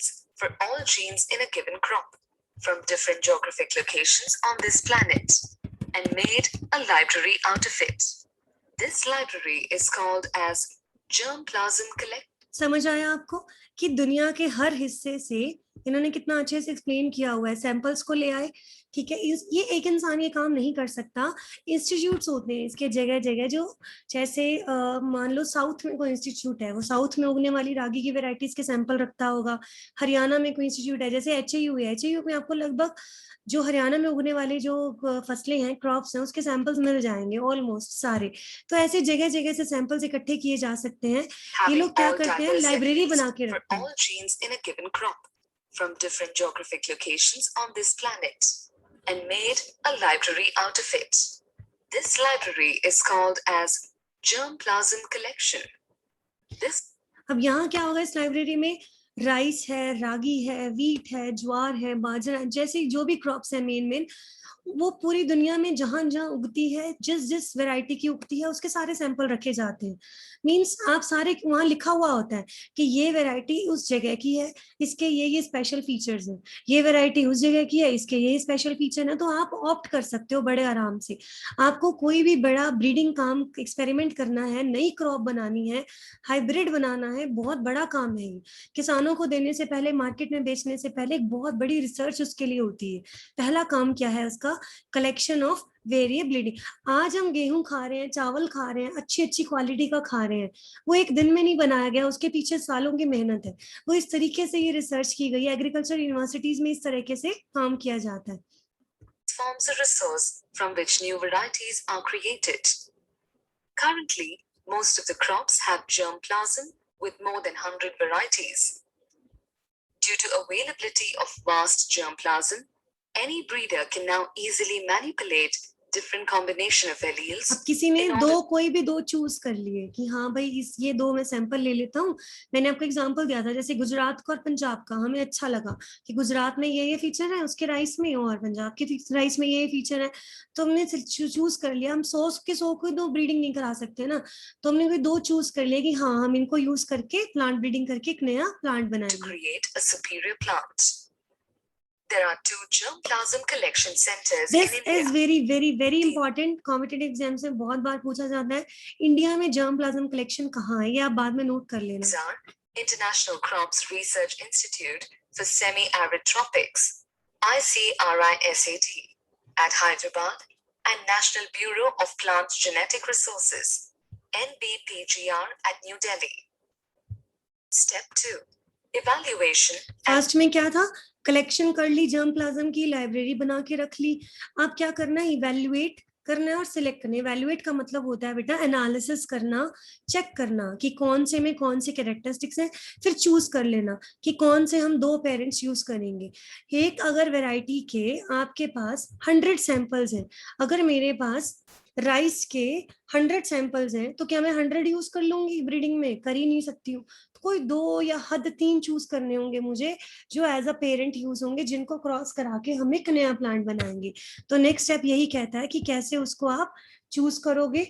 genes for all genes in a given crop from different geographic locations on this planet and made a library out of it. This library is called as germplasm collection. समझ आया आपको कि दुनिया के हर हिस्से से इन्होंने कितना अच्छे से एक्सप्लेन किया हुआ है, सैंपल्स को ले आए, ठीक है। ये एक इंसान ये काम नहीं कर सकता, इंस्टीट्यूट्स होते हैं इसके जगह जगह, जो जैसे मान लो साउथ में कोई इंस्टीट्यूट है, वो साउथ में उगने वाली रागी की वेराइटीज के सैंपल रखता होगा। हरियाणा में कोई इंस्टीट्यूट है, जैसे HAU है, HAU में आपको लगभग जो हरियाणा में उगने वाली जो फसलें हैं, क्रॉप्स हैं, उसके सैंपल्स मिल जाएंगे ऑलमोस्ट सारे। तो ऐसे जगह जगह से सैंपल्स इकट्ठे किए जा सकते हैं। ये लोग क्या करते हैं, लाइब्रेरी बना के रखते हैं। all genes in a given crop from different geographic locations on this planet and made a library out of it. This library is called as germplasm collection. अब यहाँ क्या होगा, इस लाइब्रेरी में राइस है, रागी है, वीट है, ज्वार है, बाजरा, जैसे जो भी क्रॉप्स है मेन वो पूरी दुनिया में जहां जहां उगती है, जिस जिस वैरायटी की उगती है, उसके सारे सैंपल रखे जाते हैं। मींस आप सारे वहां लिखा हुआ होता है कि ये वैरायटी उस जगह की है, इसके ये स्पेशल फीचर्स हैं, ये वैरायटी उस जगह की है, इसके ये स्पेशल फीचर है। तो आप ऑप्ट कर सकते हो बड़े आराम से। आपको कोई भी बड़ा ब्रीडिंग काम एक्सपेरिमेंट करना है, नई क्रॉप बनानी है, हाइब्रिड बनाना है, बहुत बड़ा काम है ये। किसानों को देने से पहले, मार्केट में बेचने से पहले एक बहुत बड़ी रिसर्च उसके लिए होती है। पहला काम क्या है उसका, कलेक्शन ऑफ वेरिएबिलिटी। आज हम गेहूं खा रहे हैं, चावल खा रहे हैं, अच्छी अच्छी क्वालिटी का खा रहे हैं, वो एक दिन में नहीं बनाया गया, उसके पीछे सालों की मेहनत है। वो इस तरीके से ये रिसर्च की गई है, एग्रीकल्चर यूनिवर्सिटीज में इस तरीके से काम किया जाता है। Forms a resource from which new varieties are created. Currently, most of the crops have germplasm with more than 100 varieties. Due to availability of vast germplasm, any breeder can now easily manipulate different combination of alleles. अब किसी ने कोई भी दो choose कर लिए कि हाँ भाई ये दो मैं सैंपल ले लेता हूँ। मैंने आपको एग्जांपल दिया था, जैसे गुजरात का और पंजाब का, हमें अच्छा लगा कि गुजरात में ये फीचर है उसके राइस में, और पंजाब के राइस में ये फीचर है, तो हमने चूज कर लिया। हम 100 को दो ब्रीडिंग नहीं करा सकते ना, तो हमने कोई दो चूज कर लिया कि हाँ हम इनको यूज करके प्लांट ब्रीडिंग करके एक नया प्लांट बनाएंगे। To create a superior plant. There are 2 germplasm collection centers in India. This is very important. Competitive exam से बहुत बार पूछा जाता है, इंडिया में जर्मप्लाज्म कलेक्शन कहाँ है, ये आप बाद में नोट कर लेना। International Crops Research Institute for Semi-Arid Tropics, ICRISAT, at Hyderabad, and National Bureau of Plant Genetic Resources, NBPGR, at New Delhi. Step 2. Evaluation. First में क्या था, कलेक्शन कर ली, जर्मप्लाज्म की लाइब्रेरी बना के रख ली। अब क्या करना है, इवेल्युएट करना है और सिलेक्ट करना है। इवेल्युएट का मतलब होता है बेटा एनालिसिस करना, चेक करना कि कौन से में कौन से कैरेक्टरिस्टिक्स हैं, फिर चूज कर लेना कि कौन से हम 2 पेरेंट्स यूज करेंगे। एक अगर वैरायटी के आपके पास 100 सैंपल्स हैं, अगर मेरे पास राइस के 100 सैंपल्स हैं, तो क्या मैं 100 यूज कर लूंगी ब्रीडिंग में? कर ही नहीं सकती हूँ। तो कोई 2 या हद 3 चूज करने होंगे मुझे, जो एज अ पेरेंट यूज होंगे, जिनको क्रॉस करा के हम एक नया प्लांट बनाएंगे। तो नेक्स्ट स्टेप यही कहता है कि कैसे उसको आप चूज करोगे,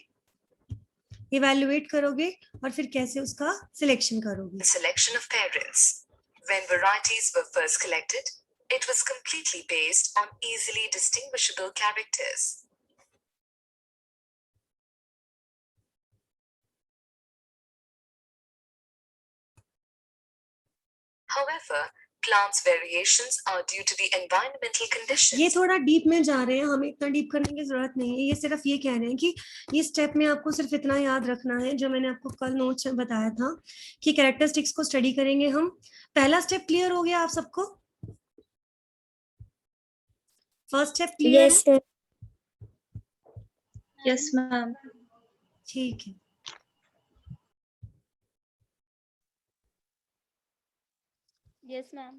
इवेल्युएट करोगे, और फिर कैसे उसका सिलेक्शन करोगे। Selection of parents. When varieties were first collected, it was completely based on easily distinguishable characters. However, plants variations are due to the environmental conditions. ये थोड़ा डीप में जा रहे हैं, हमें इतना डीप करने की जरूरत नहीं है। ये सिर्फ ये कह रहे हैं कि ये स्टेप में आपको सिर्फ इतना याद रखना है, जो मैंने आपको कल नोट्स में बताया था कि कैरेक्टरिस्टिक्स को स्टडी करेंगे हम। पहला स्टेप क्लियर हो गया आप सबको? फर्स्ट स्टेप क्लियर है? Yes ma'am. ठीक है। Yes ma'am.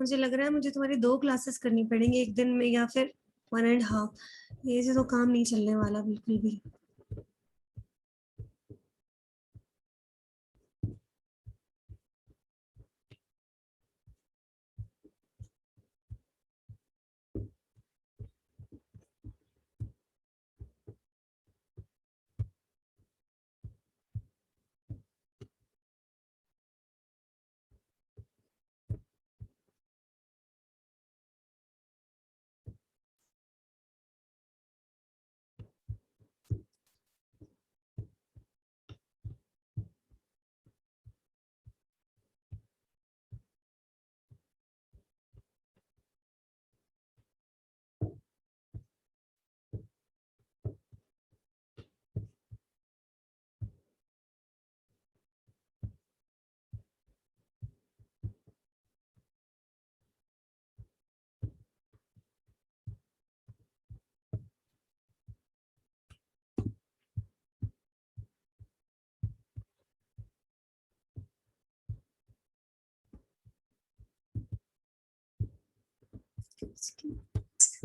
मुझे लग रहा है मुझे तुम्हारी 2 क्लासेस करनी पड़ेंगी एक दिन में, या फिर 1.5। ये से तो काम नहीं चलने वाला बिल्कुल भी।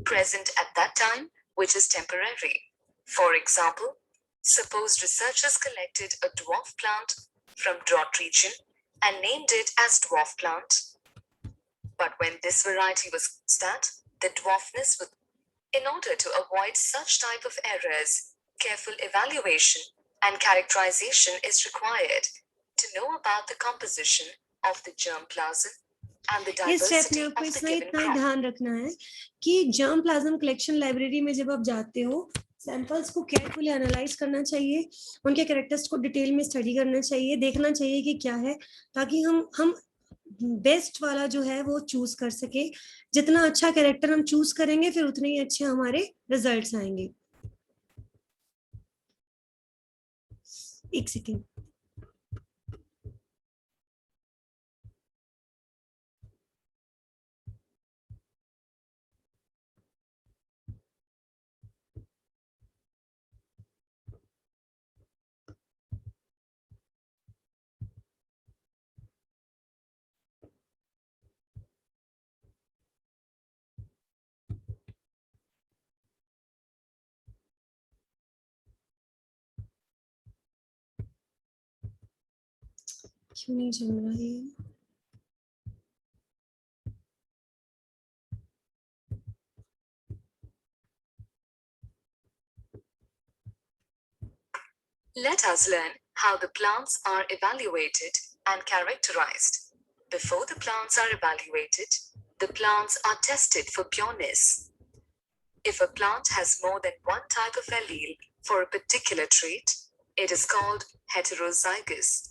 present at that time, which is temporary. For example, suppose researchers collected a dwarf plant from drought region and named it as dwarf plant. But when this variety was stat, the dwarfness was. In order to avoid such type of errors, careful evaluation and characterization is required to know about the composition of the germplasm and the इस step diversity में आपको of the इसमें given इतना crop. ध्यान रखना है कि germ plasm collection library में जब आप जाते हो, सैंपल्स को केयरफुली एनालाइज करना चाहिए, उनके कैरेक्टर्स को डिटेल में स्टडी करना चाहिए, देखना चाहिए कि क्या है, ताकि हम बेस्ट वाला जो है वो चूज कर सके. जितना अच्छा कैरेक्टर हम चूज करेंगे फिर उतने ही अच्छे हमारे रिजल्ट्स आएंगे. एक सेकेंड. क्यों नहीं चल रहा है? Let us learn how the plants are evaluated and characterized. Before the plants are evaluated, the plants are tested for pureness. If a plant has more than one type of allele for a particular trait, it is called heterozygous.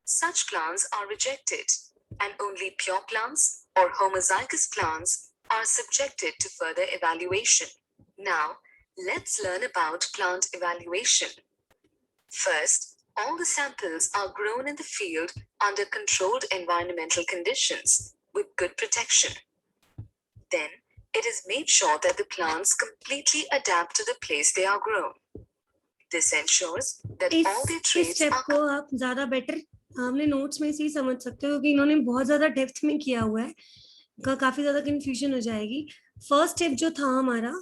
Such plants are rejected, and only pure plants or homozygous plants are subjected to further evaluation. Now, let's learn about plant evaluation. First, all the samples are grown in the field under controlled environmental conditions with good protection. Then, it is made sure that the plants completely adapt to the place they are grown. This ensures that all their इस traits step are को आप ज्यादा better हमने notes में से ही समझ सकते हो कि इन्होंने बहुत ज्यादा डेप्थ में किया हुआ है, काफी ज्यादा कंफ्यूजन हो जाएगी. फर्स्ट स्टेप जो था हमारा,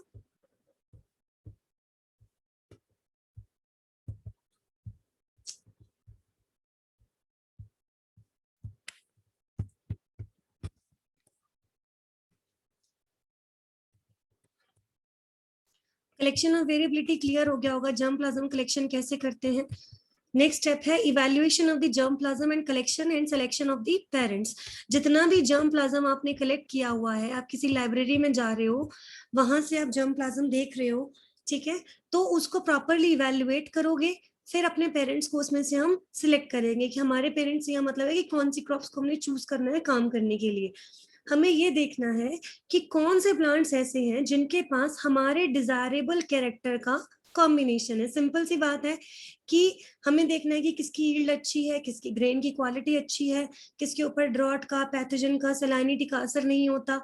कलेक्शन ऑफ वेरिएबिलिटी क्लियर हो गया होगा. जर्म प्लाज्म कलेक्शन कैसे करते हैं. नेक्स्ट स्टेप है evaluation of the germ plasm and collection and selection of the parents. जितना भी जर्म प्लाज्म आपने कलेक्ट किया हुआ है, आप किसी लाइब्रेरी में जा रहे हो, वहां से आप जर्म प्लाज्म देख रहे हो, ठीक है, तो उसको प्रॉपरली इवैल्यूएट करोगे. फिर अपने पेरेंट्स को उसमें से हम सिलेक्ट करेंगे कि हमारे पेरेंट्स, यह मतलब है कि कौन सी क्रॉप्स को हमने चूज करना है काम करने के लिए. हमें ये देखना है कि कौन से प्लांट्स ऐसे हैं जिनके पास हमारे डिजायरेबल कैरेक्टर का कॉम्बिनेशन है. सिंपल सी बात है कि हमें देखना है कि किसकी यील्ड अच्छी है, किसकी ग्रेन की क्वालिटी अच्छी है, किसके ऊपर ड्रॉट का, पैथोजन का, सैलिनिटी का असर नहीं होता.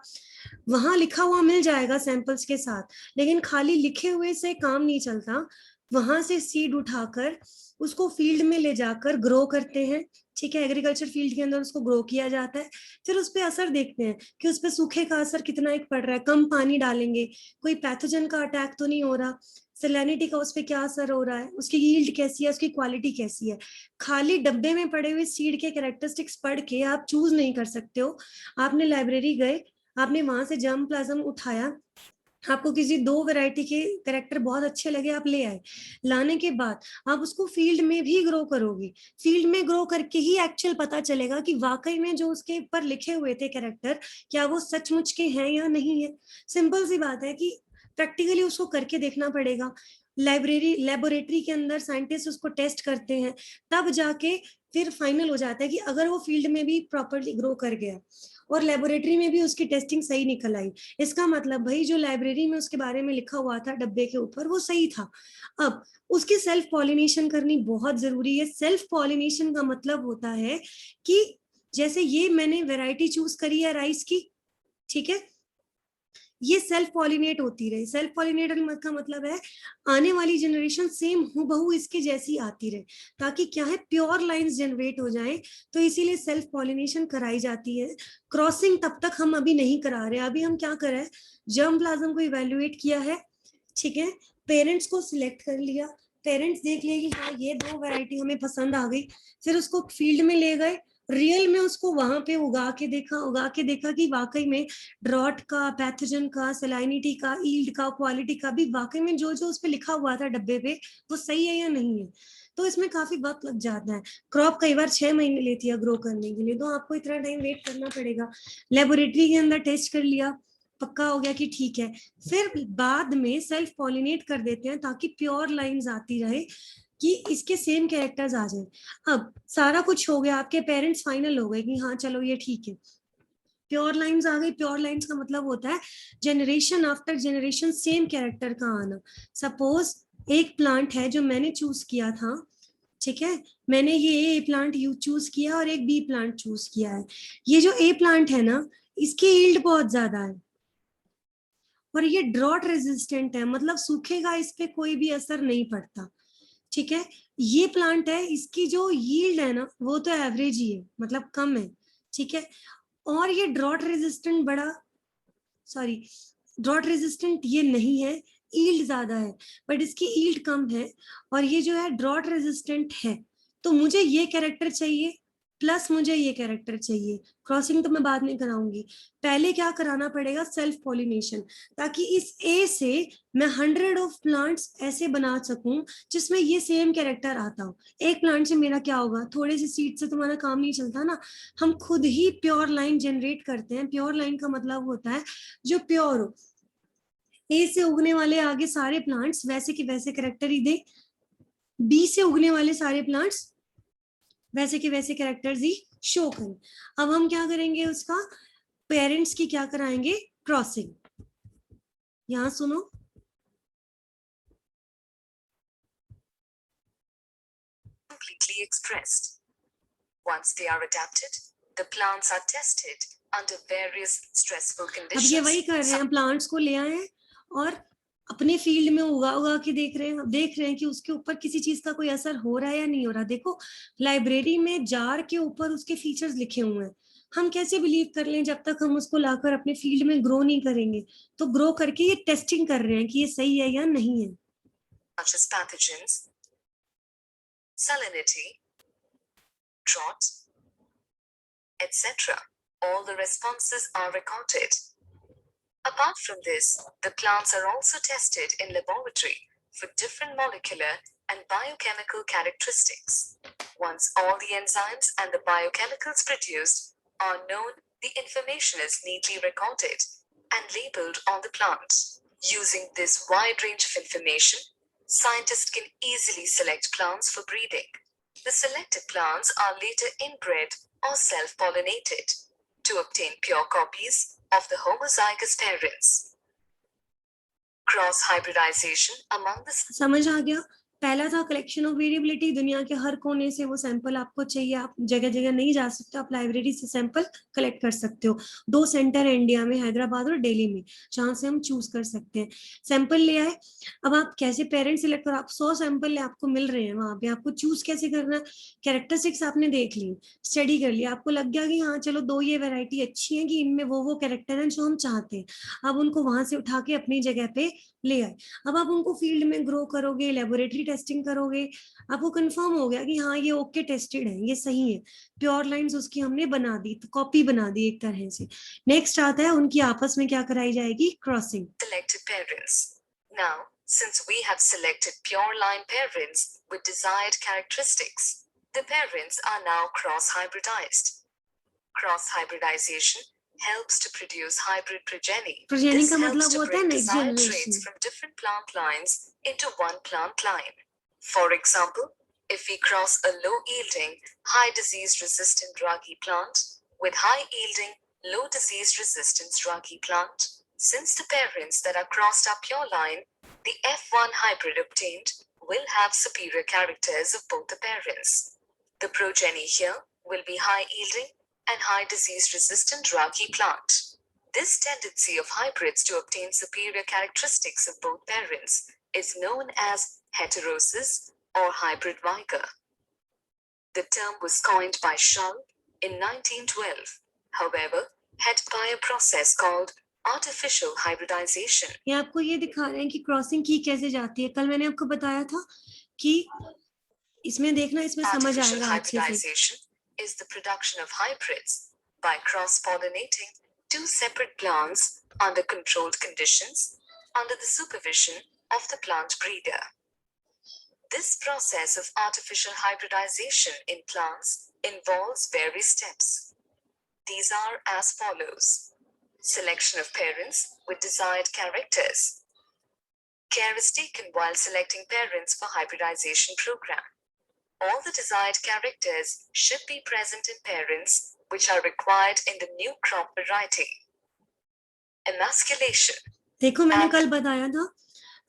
वहां लिखा हुआ मिल जाएगा सैंपल्स के साथ, लेकिन खाली लिखे हुए से काम नहीं चलता. वहां से सीड उठाकर उसको फील्ड में ले जाकर ग्रो करते हैं, ठीक है, एग्रीकल्चर फील्ड के अंदर उसको ग्रो किया जाता है. फिर उस पर असर देखते हैं कि उस पर सूखे का असर कितना एक पड़ रहा है, कम पानी डालेंगे, कोई पैथोजन का अटैक तो नहीं हो रहा, सैलिनिटी का उस पर क्या असर हो रहा है, उसकी यील्ड कैसी है, उसकी क्वालिटी कैसी है. खाली डब्बे में पड़े हुए सीड के कैरेक्टरिस्टिक्स पढ़ के आप चूज नहीं कर सकते हो. आपने लाइब्रेरी गए, आपने वहां से जर्म प्लाज्म उठाया, आपको किसी दो वैरायटी के कैरेक्टर बहुत अच्छे लगे, आप ले आए. लाने के बाद आप उसको फील्ड में भी ग्रो करोगे. फील्ड में ग्रो करके ही एक्चुअल पता चलेगा कि वाकई में जो उसके ऊपर लिखे हुए थे कैरेक्टर, क्या वो सचमुच के हैं या नहीं है. सिंपल सी बात है कि प्रैक्टिकली उसको करके देखना पड़ेगा. लेबोरेटरी के अंदर साइंटिस्ट उसको टेस्ट करते हैं, तब जाके फिर फाइनल हो जाता है कि अगर वो फील्ड में भी प्रॉपरली ग्रो कर गया और लेबोरेटरी में भी उसकी टेस्टिंग सही निकल आई, इसका मतलब भाई जो लाइब्रेरी में उसके बारे में लिखा हुआ था डब्बे के ऊपर वो सही था. अब उसकी सेल्फ पॉलिनेशन करनी बहुत जरूरी है. सेल्फ पॉलिनेशन का मतलब होता है कि जैसे ये मैंने वैरायटी चूज करी है राइस की, ठीक है, ये सेल्फ पॉलिनेट होती रहे। सेल्फ पॉलिनेटर का मतलब है आने वाली जनरेशन सेम हूबहू इसके जैसी आती रहे, ताकि क्या है प्योर लाइंस जनरेट हो जाए। तो इसीलिए सेल्फ पॉलिनेशन कराई जाती है। क्रॉसिंग तब तक हम अभी नहीं करा रहे। अभी हम क्या कर रहे हैं, जर्म प्लाज्म को इवेल्युएट किया है, ठीक है, पेरेंट्स को सिलेक्ट कर लिया, पेरेंट्स देख लिए कि हाँ ये 2 वैरायटी हमें पसंद आ गई, फिर उसको फील्ड में ले गए, रियल में उसको वहां पे उगा के देखा कि वाकई में ड्रॉट का, पैथोजन का, सलाइनिटी का, ईल्ड का, क्वालिटी का भी वाकई में जो जो उस पे लिखा हुआ था डब्बे पे वो सही है या नहीं है। तो इसमें काफी वक्त लग जाता है। क्रॉप कई बार 6 महीने लेती है ग्रो करने के लिए, तो आपको इतना टाइम वेट करना पड़ेगा। लेबोरेटरी के अंदर टेस्ट कर लिया, पक्का हो गया कि ठीक है, फिर बाद में सेल्फ पॉलिनेट कर देते हैं ताकि प्योर लाइंस आती रहे कि इसके सेम कैरेक्टर्स आ जाए। अब सारा कुछ हो गया, आपके पेरेंट्स फाइनल हो गए कि हाँ चलो ये ठीक है, प्योर लाइंस आ गई। प्योर लाइंस का मतलब होता है generation after generation same character का आना। सपोज एक प्लांट है जो मैंने चूज किया था, ठीक है, मैंने ये ए प्लांट चूज किया और एक बी प्लांट चूज किया है। ये जो ए प्लांट है ना, इसकी यील्ड बहुत ज्यादा है और ये ड्रॉट रेजिस्टेंट है, मतलब सूखेगा इस पे कोई भी असर नहीं पड़ता, ठीक है। ये प्लांट है, इसकी जो यील्ड है ना वो तो एवरेज ही है, मतलब कम है, ठीक है। और ये ड्रॉट रेजिस्टेंट ड्रॉट रेजिस्टेंट ये नहीं है, ईल्ड ज्यादा है, बट इसकी ईल्ड कम है और ये जो है ड्रॉट रेजिस्टेंट है। तो मुझे ये कैरेक्टर चाहिए प्लस मुझे ये कैरेक्टर चाहिए। क्रॉसिंग तो मैं बाद में कराऊंगी, पहले क्या कराना पड़ेगा, सेल्फ पॉलिनेशन, ताकि इस ए से मैं 100 ऑफ प्लांट्स ऐसे बना सकूं जिसमें ये सेम कैरेक्टर आता हो। एक प्लांट से मेरा क्या होगा, थोड़े से सीड से तुम्हारा काम नहीं चलता ना, हम खुद ही प्योर लाइन जनरेट करते हैं। प्योर लाइन का मतलब होता है जो प्योर हो। ए से उगने वाले आगे सारे प्लांट्स वैसे के वैसे कैरेक्टर ही दे, बी से उगने वाले सारे प्लांट्स वैसे के वैसे कैरेक्टर्स ही शो करें। अब हम क्या करेंगे, उसका पेरेंट्स की क्या कराएंगे, क्रॉसिंग। यहां सुनो, completely expressed. Once they are adapted, the plants are tested under various stressful अब ये conditions. वही कर रहे हैं, प्लांट्स को ले आए और अपने फील्ड में उगा के देख रहे हैं कि उसके ऊपर किसी चीज का कोई असर हो रहा है या नहीं हो रहा। देखो लाइब्रेरी में जार के ऊपर उसके फीचर्स लिखे हुए हैं, हम कैसे बिलीव कर लें जब तक हम उसको लाकर अपने फील्ड में ग्रो नहीं करेंगे। तो ग्रो करके ये टेस्टिंग कर रहे हैं कि ये सही है या नहीं है। Such as pathogens, salinity, drought, etc. All the responses are recorded. Apart from this, the plants are also tested in laboratory for different molecular and biochemical characteristics. Once all the enzymes and the biochemicals produced are known, the information is neatly recorded and labeled on the plant. Using this wide range of information, scientists can easily select plants for breeding. The selected plants are later inbred or self-pollinated to obtain pure copies of the homozygous parents. Cross hybridization among the समझ आ गया। पहला था collection of variability, दुनिया के हर कोने से वो sample आपको चाहिए, आप जगह जगह नहीं जा सकते, आप लाइब्रेरी से सैंपल कलेक्ट कर सकते हो। 2 सेंटर है इंडिया में, हैदराबाद और दिल्ली में, जहां से हम चूज कर सकते हैं। सैंपल ले आए, अब आप कैसे पेरेंट सिलेक्ट करो, आप 100 सैंपल आपको मिल रहे हैं वहां पे, आपको चूज कैसे करना है। कैरेक्टरिस्टिक्स आपने देख ली, स्टडी कर लिया, आपको लग गया कि हाँ चलो 2 ये वेराइटी अच्छी है कि इनमें वो कैरेक्टर है जो हम चाहते हैं। अब उनको वहां से उठा के अपनी जगह पे ले आए। अब आप उनको फील्ड में ग्रो करोगे, लेबोरेटरी टेस्टिंग करोगे, आपको कंफर्म हो गया कि हाँ ये ओके टेस्टेड है, ये सही है, प्योर लाइंस उसकी हमने बना दी, तो कॉपी बना दी एक तरह से। नेक्स्ट आता है उनकी आपस में क्या कराई जाएगी, crossing. selected parents. Now, since we have selected pure line parents with desired characteristics, the parents are now cross hybridized. Cross hybridization helps to produce hybrid progeny. Progeny This का helps मतलब to होता है bring next desired generation. traits from different plant lines into one plant line. For example, if we cross a low yielding, high disease resistant ragi plant with high yielding, low disease resistance ragi plant, since the parents that are crossed are pure line, the F1 hybrid obtained will have superior characters of both the parents. The progeny here will be high yielding and high disease resistant ragi plant. This tendency of hybrids to obtain superior characteristics of both parents is known as heterosis or hybrid vigor. The term was coined by Shull in 1912, however, headed by a process called artificial hybridization. ये आपको ये दिखा रहे हैं कि crossing की कैसे जाती है. कल मैंने आपको बताया था कि इसमें देखना, इसमें समझ Artificial आएगा अच्छे से. hybridization is the production of hybrids by cross-pollinating two separate plants under controlled conditions under the supervision of the plant breeder. This process of artificial hybridization in plants involves various steps. These are as follows. Selection of parents with desired characters. Care is taken while selecting parents for hybridization program. All the desired characters should be present in parents which are required in the new crop variety. Emasculation. देखो मैंने कल बताया था,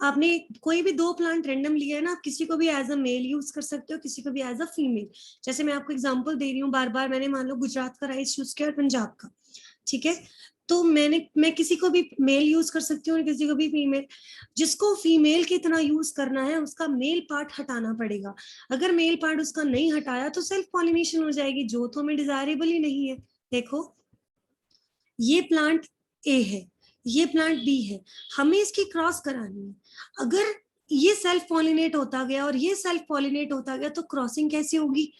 आपने कोई भी दो plant random लिया है ना, आप किसी को भी एज अ मेल यूज कर सकते हो, किसी को भी एज अ फीमेल. जैसे मैं आपको एग्जांपल दे रही हूँ बार बार, मैंने मान लो गुजरात का राइस चूज किया और पंजाब का, ठीक है. तो मैं किसी को भी मेल यूज कर सकती हूँ और किसी को भी फीमेल. जिसको फीमेल की तरह यूज करना है उसका मेल पार्ट हटाना पड़ेगा. अगर मेल पार्ट उसका नहीं हटाया तो सेल्फ पॉलिनेशन हो जाएगी, जो तो हमें डिजायरेबल ही नहीं है. देखो ये प्लांट ए है, ये प्लांट बी है, हमें इसकी क्रॉस करानी है. अगर ये सेल्फ पॉलिनेट होता गया और ये सेल्फ पॉलिनेट होता गया तो क्रॉसिंग कैसे होगी?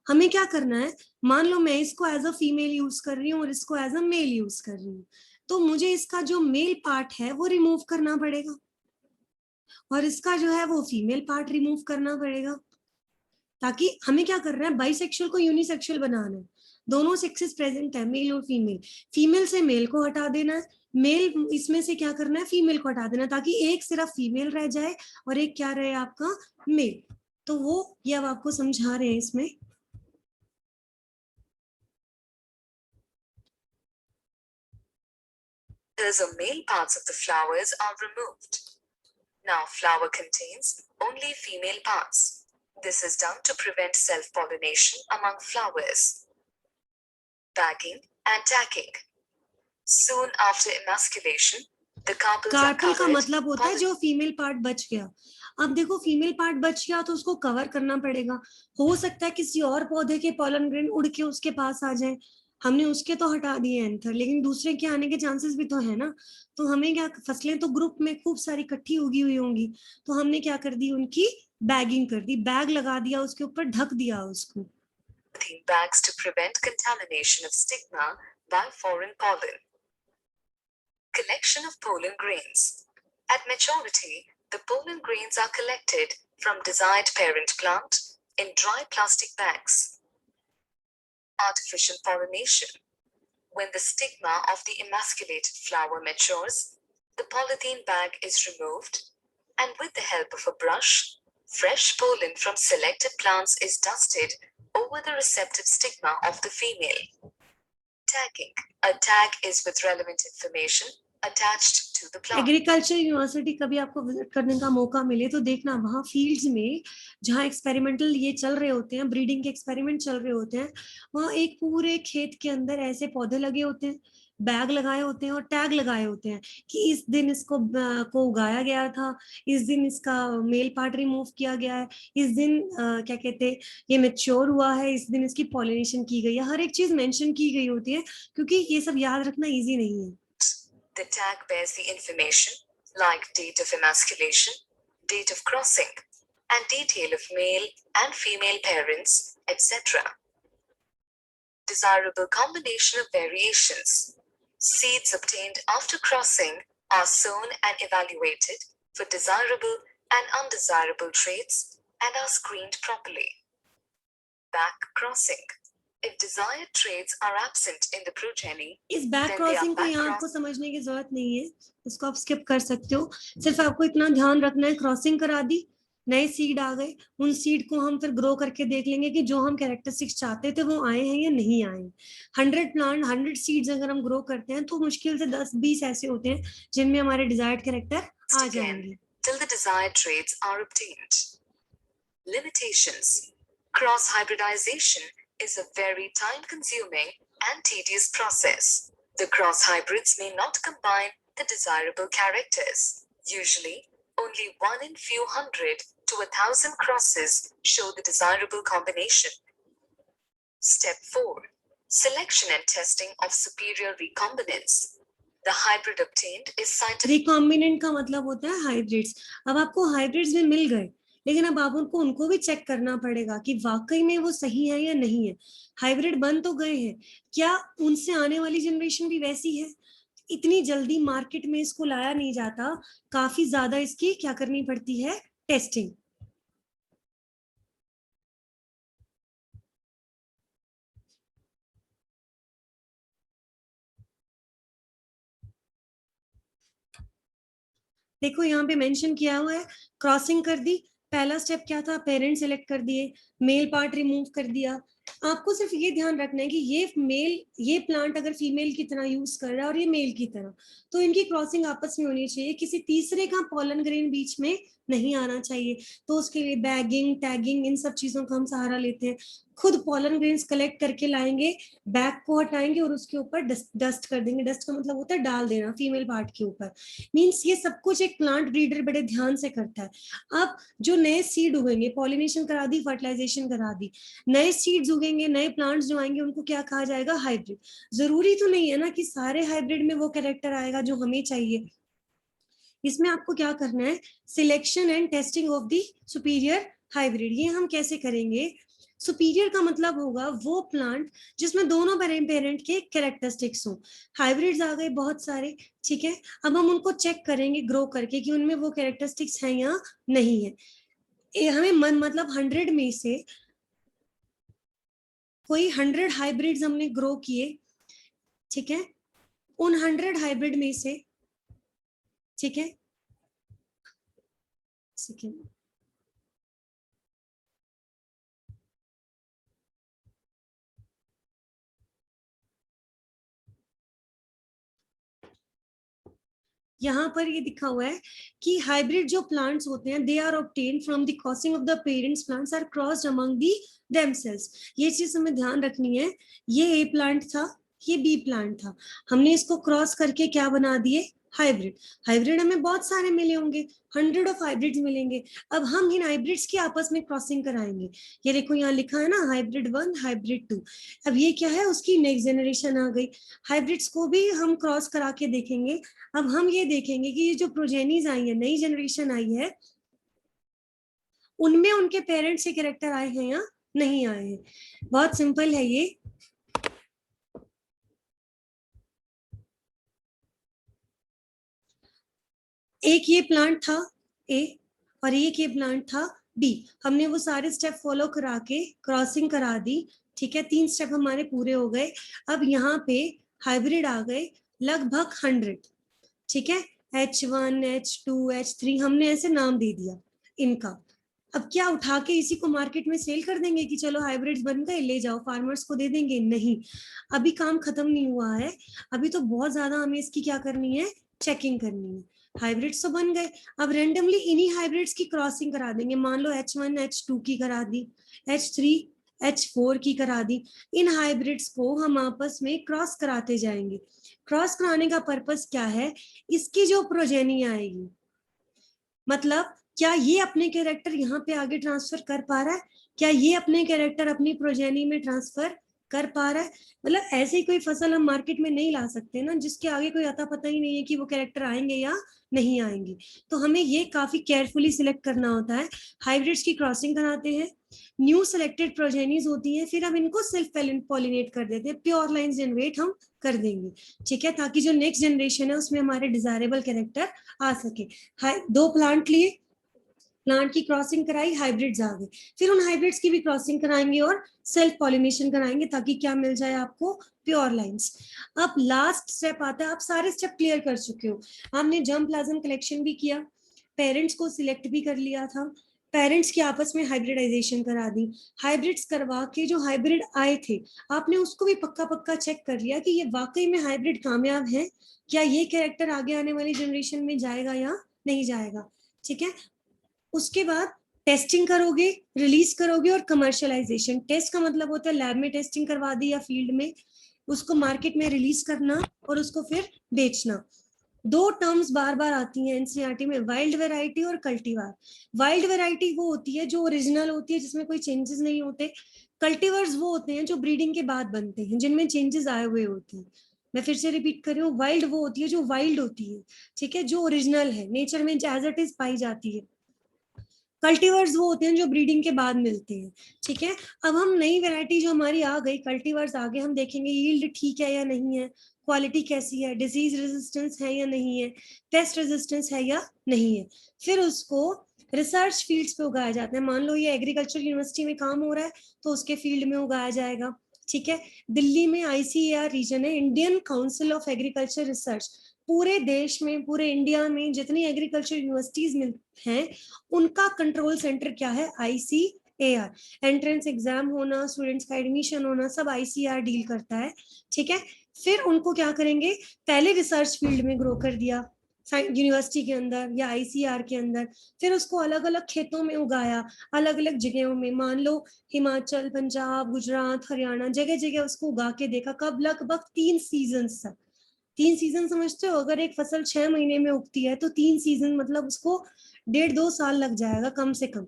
हमें क्या करना है, मान लो मैं इसको एज अ फीमेल यूज कर रही हूँ और इसको एज अ मेल यूज कर रही हूँ, तो मुझे इसका जो मेल पार्ट है वो रिमूव करना पड़ेगा और इसका जो है वो फीमेल पार्ट रिमूव करना पड़ेगा. ताकि हमें क्या करना है, बाइसेक्सुअल को यूनिसेक्सुअल बनाना है. दोनों सेक्सेस प्रेजेंट है, मेल और फीमेल. फीमेल से मेल को हटा देना है, मेल इसमें से क्या करना है, फीमेल को हटा देना, ताकि एक सिर्फ फीमेल रह जाए और एक क्या रहे आपका, मेल. तो वो ये अब आपको समझा रहे हैं इसमें. Or male parts of the flowers are removed. Now flower contains only female parts. This is done to prevent self-pollination among flowers. Bagging and tacking. Soon after emasculation, the carpels are carpel का covered. मतलब होता है जो female part बच गया. अब देखो female part बच गया तो उसको कवर करना पड़ेगा. हो सकता है किसी और पौधे के पॉलन ग्रेन उड़ के उसके पास आ जाए, हमने उसके तो हटा दिए एंथर, लेकिन दूसरे के आने के चांसेस भी तो है ना. तो हमें क्या, फसलें तो ग्रुप में खूब सारी इकट्ठी उगी हुई होंगी, तो हमने क्या कर दी, उनकी बैगिंग कर दी, बैग लगा दिया, उसके ऊपर ढक दिया उसको. Bags to prevent contamination of stigma by foreign pollen. Collection of pollen grains. At maturity, the pollen grains are collected from desired parent plant in dry plastic bags. Artificial pollination. When the stigma of the emasculated flower matures, the polythene bag is removed, and with the help of a brush, fresh pollen from selected plants is dusted over the receptive stigma of the female. Tagging. A tag is with relevant information attached to the plant. Agriculture university कभी आपको visit करने का मौका मिले तो देखना, वहाँ fields में जहाँ एक्सपेरिमेंटल ये चल रहे होते हैं, ब्रीडिंग के एक्सपेरिमेंट चल रहे होते हैं, वहाँ एक पूरे खेत के अंदर ऐसे पौधे लगे होते हैं, बैग लगाए होते हैं और टैग लगाए होते हैं कि इस दिन इसको को उगाया गया था, इस दिन इसका मेल पार्ट रिमूव किया गया है, इस दिन क्या कहते हैं ये मेच्योर हुआ है, इस दिन इसकी पॉलिनेशन की गई है. हर एक चीज मेंशन की गई होती है, क्योंकि ये सब याद रखना इजी नहीं है. The tag bears the information like date of emasculation, date of crossing, and detail of male and female parents, etc. Desirable combination of variations. Seeds obtained after crossing are sown and evaluated for desirable and undesirable traits and are screened properly. Back crossing. If desired traits are absent in the progeny, इस back then they are crossing को back यहाँ आपको समझने की जरूरत नहीं है, इसको आप स्किप कर सकते हो. सिर्फ आपको इतना ध्यान रखना है, क्रॉसिंग करा दी, नए सीड आ गए, उन सीड को हम फिर ग्रो करके देख लेंगे कि जो हम कैरेक्टरिस्टिक्स चाहते थे वो आए हैं या नहीं आए. 100 प्लांट 100 सीड्स अगर हम ग्रो करते हैं तो मुश्किल से 10-20 ऐसे होते हैं जिनमें हमारे डिजायर्ड कैरेक्टर आ जाएंगे. till the desired traits are obtained. Limitations. Cross hybridization is a very time-consuming and tedious process. The cross hybrids may not combine the desirable characters. Usually, only 1 in few hundred to 1,000 crosses show the desirable combination. Step 4. Selection and testing of superior recombinants. The hybrid obtained is scientific. Recombinant का मतलब होता है hybrids. अब आपको hybrids भी मिल गए, लेकिन अब आप उनको भी चेक करना पड़ेगा कि वाकई में वो सही है या नहीं है. हाइब्रिड बन तो गए हैं, क्या उनसे आने वाली जनरेशन भी वैसी है? इतनी जल्दी मार्केट में इसको लाया नहीं जाता, काफी ज्यादा इसकी क्या करनी पड़ती है, टेस्टिंग. देखो यहाँ पे मेंशन किया हुआ है, क्रॉसिंग कर दी. पहला स्टेप क्या था, पेरेंट सिलेक्ट कर दिए, मेल पार्ट रिमूव कर दिया. आपको सिर्फ ये ध्यान रखना है कि ये प्लांट अगर फीमेल की तरह यूज कर रहा है और ये मेल की तरह, तो इनकी क्रॉसिंग आपस में होनी चाहिए. किसी तीसरे का पॉलन ग्रेन बीच में नहीं आना चाहिए. तो उसके लिए बैगिंग, टैगिंग, इन सब चीजों का हम सहारा लेते हैं. खुद पॉलन ग्रेन्स कलेक्ट करके लाएंगे, बैग को हटाएंगे और उसके ऊपर डस्ट कर देंगे. डस्ट का मतलब होता है डाल देना फीमेल पार्ट के ऊपर. मीन्स ये सब कुछ एक प्लांट ब्रीडर बड़े ध्यान से करता है. अब जो नए सीड उगेंगे, पॉलिनेशन करा दी, फर्टिलाइजेशन करा दी, नए सीड्स उगेंगे, नए प्लांट्स जो आएंगे उनको क्या कहा जाएगा, हाइब्रिड. जरूरी तो नहीं है ना कि सारे हाइब्रिड में वो कैरेक्टर आएगा जो हमें चाहिए. इसमें आपको क्या करना है, selection and testing of the superior hybrid. ये हम कैसे करेंगे, सुपीरियर का मतलब होगा वो प्लांट जिसमें दोनों पेरेंट के कैरेक्टरिस्टिक्स हो. हाइब्रिड्स आ गए बहुत सारे, ठीक है. अब हम उनको चेक करेंगे ग्रो करके कि उनमें वो कैरेक्टरिस्टिक्स हैं या नहीं है. हमें मतलब 100 में से कोई 100 हाइब्रिड्स हमने ग्रो किए, ठीक है. उन 100 हाइब्रिड में से, ठीक है, यहाँ पर ये दिखा हुआ है कि हाइब्रिड जो प्लांट्स होते हैं, they are obtained from the crossing of the parents plants are crossed among the themselves. ये चीज हमें ध्यान रखनी है. ये ए प्लांट था, ये बी प्लांट था, हमने इसको क्रॉस करके क्या बना दिए, हाइब्रिड. हाइब्रिड हमें बहुत सारे मिले होंगे, 100 ऑफ हाइब्रिड्स मिलेंगे. अब हम इन हाइब्रिड्स की आपस में क्रॉसिंग कराएंगे. ये देखो यहाँ लिखा है ना, हाइब्रिड 1, हाइब्रिड 2. अब ये क्या है, उसकी नेक्स्ट जनरेशन आ गई. हाइब्रिड्स को भी हम क्रॉस करा के देखेंगे. अब हम ये देखेंगे कि ये जो प्रोजेनीज आई है, नई जनरेशन आई है, उनमें उनके पेरेंट्स के कैरेक्टर आए हैं या नहीं आए हैं. बहुत सिंपल है ये. एक ये प्लांट था ए और एक ये प्लांट था बी. हमने वो सारे स्टेप फॉलो करा के क्रॉसिंग करा दी, ठीक है. 3 स्टेप हमारे पूरे हो गए. अब यहाँ पे हाइब्रिड आ गए लगभग 100, ठीक है. H1, H2, H3 हमने ऐसे नाम दे दिया इनका. अब क्या उठा के इसी को मार्केट में सेल कर देंगे कि चलो हाइब्रिड्स बन गए, ले जाओ, फार्मर्स को दे देंगे? नहीं, अभी काम खत्म नहीं हुआ है. अभी तो बहुत ज्यादा हमें इसकी क्या करनी है, चेकिंग करनी है. हाइब्रिड्स तो बन गए, अब रेंडमली इन्हीं हाइब्रिड्स की क्रॉसिंग करा देंगे. मान लो H1, H2 की करा दी, H3, H4 की करा दी. इन हाइब्रिड्स को हम आपस में क्रॉस कराते जाएंगे. क्रॉस कराने का पर्पस क्या है, इसकी जो प्रोजेनी आएगी, मतलब क्या ये अपने कैरेक्टर यहाँ पे आगे ट्रांसफर कर पा रहा है, क्या ये अपने कैरेक्टर अपनी प्रोजेनी में ट्रांसफर कर पा रहा है. मतलब ऐसे ही कोई फसल हम मार्केट में नहीं ला सकते ना जिसके आगे कोई अता पता ही नहीं है कि वो कैरेक्टर आएंगे या नहीं आएंगे. तो हमें ये काफी केयरफुली सिलेक्ट करना होता है. हाइब्रिड्स की क्रॉसिंग कराते हैं, न्यू सिलेक्टेड प्रोजेनीज होती हैं, फिर हम इनको सेल्फ पॉलिनेट कर देते हैं, प्योर लाइन जनरेट हम कर देंगे, ठीक है, ताकि जो नेक्स्ट जनरेशन है उसमें हमारे डिजायरेबल कैरेक्टर आ सके. 2 प्लांट लिए, प्लांट की क्रॉसिंग कराई, हाइब्रिड्स आ गए, फिर उन हाइब्रिड्स की भी क्रॉसिंग कराएंगे और सेल्फ पॉलिनेशन कराएंगे ताकि क्या मिल जाए आपको, प्योर लाइंस. अब लास्ट स्टेप आता है, आप सारे स्टेप क्लियर कर चुके हो. आपने जर्म प्लाज्म कलेक्शन भी किया, पेरेंट्स को सिलेक्ट भी कर लिया था, पेरेंट्स की आपस में हाइब्रिडाइजेशन करा दी, हाइब्रिड्स करवा के जो हाइब्रिड आए थे आपने उसको भी पक्का चेक कर लिया कि ये वाकई में हाइब्रिड कामयाब है, क्या ये कैरेक्टर आगे आने वाली जनरेशन में जाएगा या नहीं जाएगा, ठीक है. उसके बाद टेस्टिंग करोगे, रिलीज करोगे, और कमर्शलाइजेशन। टेस्ट का मतलब होता है लैब में टेस्टिंग करवा दी या फील्ड में, उसको मार्केट में रिलीज करना और उसको फिर बेचना। दो टर्म्स बार बार आती हैं एनसीईआरटी में, वाइल्ड वैरायटी और कल्टीवार। वाइल्ड वैरायटी वो होती है जो ओरिजिनल होती है, जिसमें कोई चेंजेस नहीं होते। कल्टीवर्स वो होते हैं जो ब्रीडिंग के बाद बनते हैं, जिनमें चेंजेस आए हुए होते हैं। मैं फिर से रिपीट कर रही हूँ, वाइल्ड वो होती है जो वाइल्ड होती है, ठीक है, जो ओरिजिनल है, नेचर में एज इट इज पाई जाती है। कल्टीवर्स वो होते हैं जो ब्रीडिंग के बाद मिलते हैं, ठीक है। अब हम नई वैरायटी जो हमारी आ गई, कल्टीवर्स आ गए, हम देखेंगे यील्ड ठीक है या नहीं है, क्वालिटी कैसी है, डिजीज रेजिस्टेंस है या नहीं है, पेस्ट रेजिस्टेंस है या नहीं है। फिर उसको रिसर्च फील्ड्स पे उगाया जाता है। मान लो ये एग्रीकल्चर यूनिवर्सिटी में काम हो रहा है तो उसके फील्ड में उगाया जाएगा, ठीक है। दिल्ली में आईसीएआर रीजन है, Indian council of agriculture research. पूरे देश में, पूरे इंडिया में जितनी एग्रीकल्चर यूनिवर्सिटीज हैं, उनका कंट्रोल सेंटर क्या है, आईसीएआर। एंट्रेंस एग्जाम होना, स्टूडेंट्स का एडमिशन होना, सब आईसीएआर डील करता है, ठीक है। फिर उनको क्या करेंगे, पहले रिसर्च फील्ड में ग्रो कर दिया यूनिवर्सिटी के अंदर या आईसीआर के अंदर, फिर उसको अलग अलग खेतों में उगाया, अलग अलग जगहों में। मान लो हिमाचल, पंजाब, गुजरात, हरियाणा, जगह जगह उसको उगा के देखा। कब, लगभग 3 सीजन तक। 3 सीजन समझते हो, अगर एक फसल 6 महीने में उगती है तो 3 सीजन मतलब उसको 1.5-2 साल लग जाएगा कम से कम,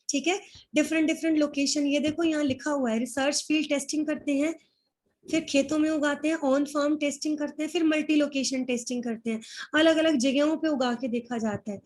ठीक है। डिफरेंट डिफरेंट लोकेशन, ये देखो यहाँ लिखा हुआ है, रिसर्च फील्ड टेस्टिंग करते हैं, फिर खेतों में उगाते हैं, ऑन फार्म टेस्टिंग करते हैं, फिर मल्टी लोकेशन टेस्टिंग करते हैं, अलग अलग जगहों पे उगा के देखा जाता है।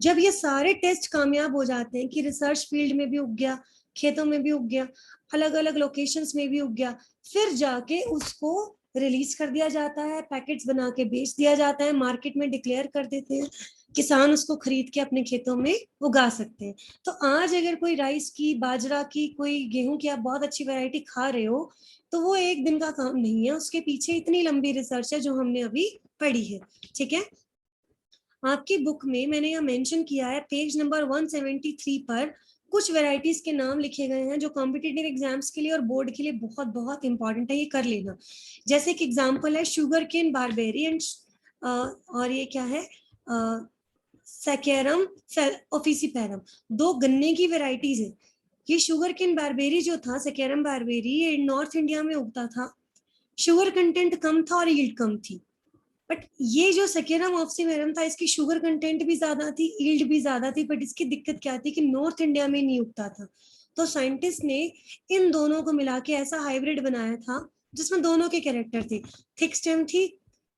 जब ये सारे टेस्ट कामयाब हो जाते हैं कि रिसर्च फील्ड में भी उग गया, खेतों में भी उग गया, अलग अलग लोकेशंस में भी उग गया, फिर जाके उसको रिलीज कर दिया जाता है, पैकेट्स बना के बेच दिया जाता है, मार्केट में डिक्लेयर कर देते हैं, किसान उसको खरीद के अपने खेतों में उगा सकते हैं। तो आज अगर कोई राइस की, बाजरा की, कोई गेहूं की आप बहुत अच्छी वैरायटी खा रहे हो, तो वो एक दिन का काम नहीं है, उसके पीछे इतनी लंबी रिसर्च है जो हमने अभी पढ़ी है, ठीक है। आपकी बुक में मैंने यहाँ मेंशन किया है, पेज नंबर 173 पर कुछ वैरायटीज के नाम लिखे गए हैं जो कॉम्पिटिटिव एग्जाम्स के लिए और बोर्ड के लिए बहुत बहुत इंपॉर्टेंट है, ये कर लेना। जैसे एक एग्जाम्पल है शुगर केन बारबेरी एंड, और ये क्या है, सैकेरम ऑफिसीपेरम। दो गन्ने की वैरायटीज है। ये शुगर केन बारबेरी जो था, सैकेरम बारबेरी, ये नॉर्थ इंडिया में उगता था, शुगर कंटेंट कम था और यील्ड कम थी। बट ये जो सकेरम ऑप्सिमेरम था, इसकी शुगर कंटेंट भी ज्यादा थी, यील्ड भी ज्यादा थी, बट इसकी दिक्कत क्या थी कि नॉर्थ इंडिया में नहीं उगता था। तो साइंटिस्ट ने इन दोनों को मिला के ऐसा हाइब्रिड बनाया था जिसमें दोनों के कैरेक्टर थे, थिक स्टेम थी,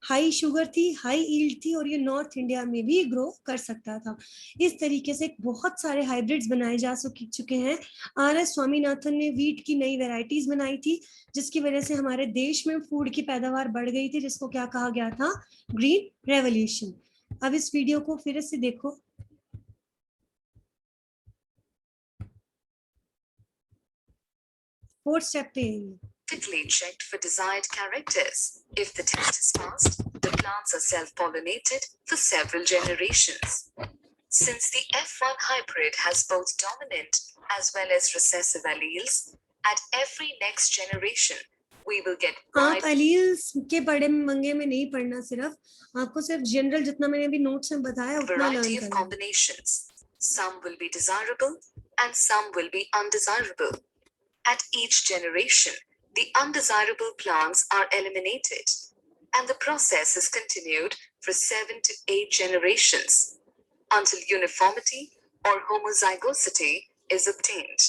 हाई शुगर थी, हाई यील्ड थी, और ये नॉर्थ इंडिया में भी ग्रो कर सकता था। इस तरीके से बहुत सारे हाइब्रिड्स बनाए जा चुके हैं। आर.एस. स्वामीनाथन ने वीट की नई वेराइटीज बनाई थी, जिसकी वजह से हमारे देश में फूड की पैदावार बढ़ गई थी, जिसको क्या कहा गया था, ग्रीन रेवोल्यूशन। अब इस वीडियो को फिर से देखो। 4th स्टेप पे Critically checked for desired characters. If the test is passed, the plants are self-pollinated for several generations. Since the F1 hybrid has both dominant as well as recessive alleles, at every next generation, we will get आप wide alleles के बड़े मंगे में नहीं पढ़ना, सिर्फ आपको सिर्फ जनरल जितना मैंने अभी नोट्स में बताया उतना variety लर्न of करना है। combinations. Some will be desirable and some will be undesirable. At each generation, the undesirable plants are eliminated, and the process is continued for 7 to 8 generations until uniformity or homozygosity is obtained.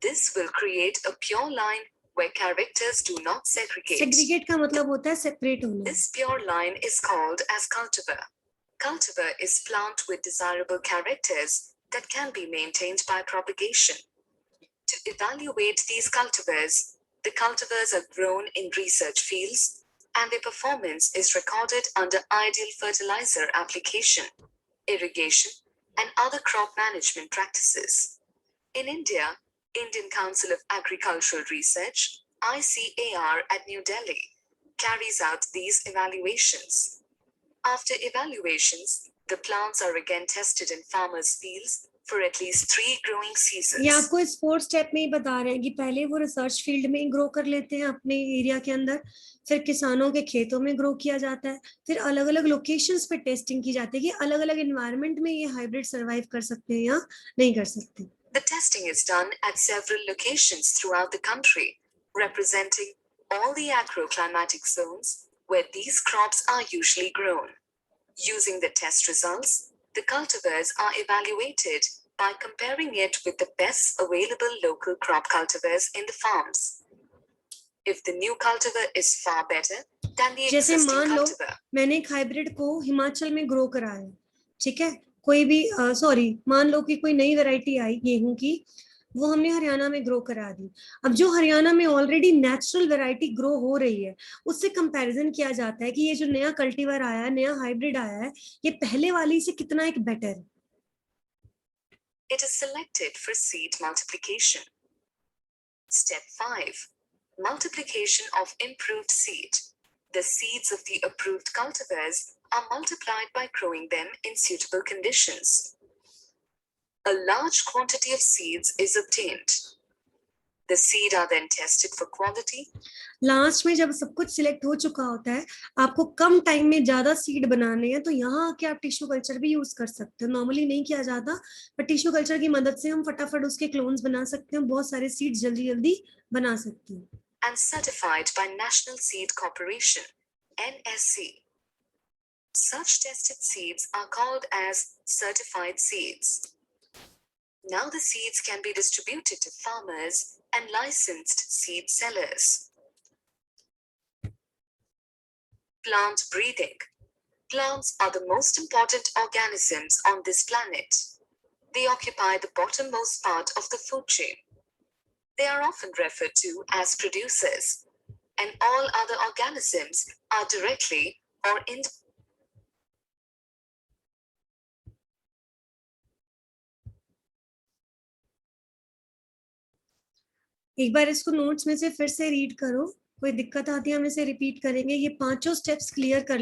This will create a pure line where characters do not segregate. Segregate का मतलब होता है separate होना। This pure line is called as cultivar. Cultivar is plant with desirable characters that can be maintained by propagation. To evaluate these cultivars, the cultivars are grown in research fields and their performance is recorded under ideal fertilizer application, irrigation, and other crop management practices. In India, Indian Council of Agricultural Research, ICAR at New Delhi, carries out these evaluations. After evaluations, the plants are again tested in farmers' fields for at least 3 growing ये seasons. आपको इस 4 step में ही बता रहे हैं कि पहले वो रिसर्च फील्ड में ग्रो कर लेते हैं अपने एरिया के अंदर, फिर किसानों के खेतों में ग्रो किया जाता है, फिर अलग अलग लोकेशंस पे टेस्टिंग की जाती है कि अलग अलग एनवायरनमेंट में ये हाइब्रिड सर्वाइव कर सकते हैं या नहीं कर सकते. The testing is done at several locations throughout the country, representing all the agroclimatic zones where these crops are usually grown. Using the test results, the cultivars are evaluated by comparing it with the best available local crop cultivars in the farms. If the new cultivar is far better than the जैसे existing मान लो cultivar, मैंने एक hybrid को हिमाचल में grow कराया, ठीक है, कोई भी सॉरी मान लो कि कोई नई वैरायटी आई गेहूं की, वो हमने हरियाणा में ग्रो करा दी. अब जो हरियाणा में ऑलरेडी नेचुरल वैरायटी ग्रो हो रही है, उससे कंपैरिजन किया जाता है कि ये जो नया कल्टीवर आया है, नया हाइब्रिड आया है, ये पहले वाली से कितना एक बेटर है. it is selected for seed multiplication. Step 5. Multiplication of improved seed. The seeds of the approved cultivars are multiplied by growing them in suitable conditions. A large quantity of seeds is obtained. The seed are then tested for quality. Last में जब सब कुछ select हो चुका होता है, आपको कम time में ज्यादा सीड बनाने हैं, तो यहाँ आके आप टिश्यू कल्चर भी यूज कर सकते हो. नॉर्मली नहीं किया जाता, पर टिश्यू कल्चर की मदद से हम फटाफट उसके क्लोन्स बना सकते हैं, बहुत सारे सीड्स जल्दी जल्दी बना सकते हैं. And certified by National Seed Corporation, NSC. Such tested seeds are called as certified seeds. Now the seeds can be distributed to farmers and licensed seed sellers. Plant breeding. Plants are the most important organisms on this planet. They occupy the bottommost part of the food chain. They are often referred to as producers, and all other organisms are directly or indirectly एक बार इसको notes में से फिर से read करो, कोई दिक्कत आती है हम इसे रिपीट करेंगे. ये 5 स्टेप्स क्लियर कर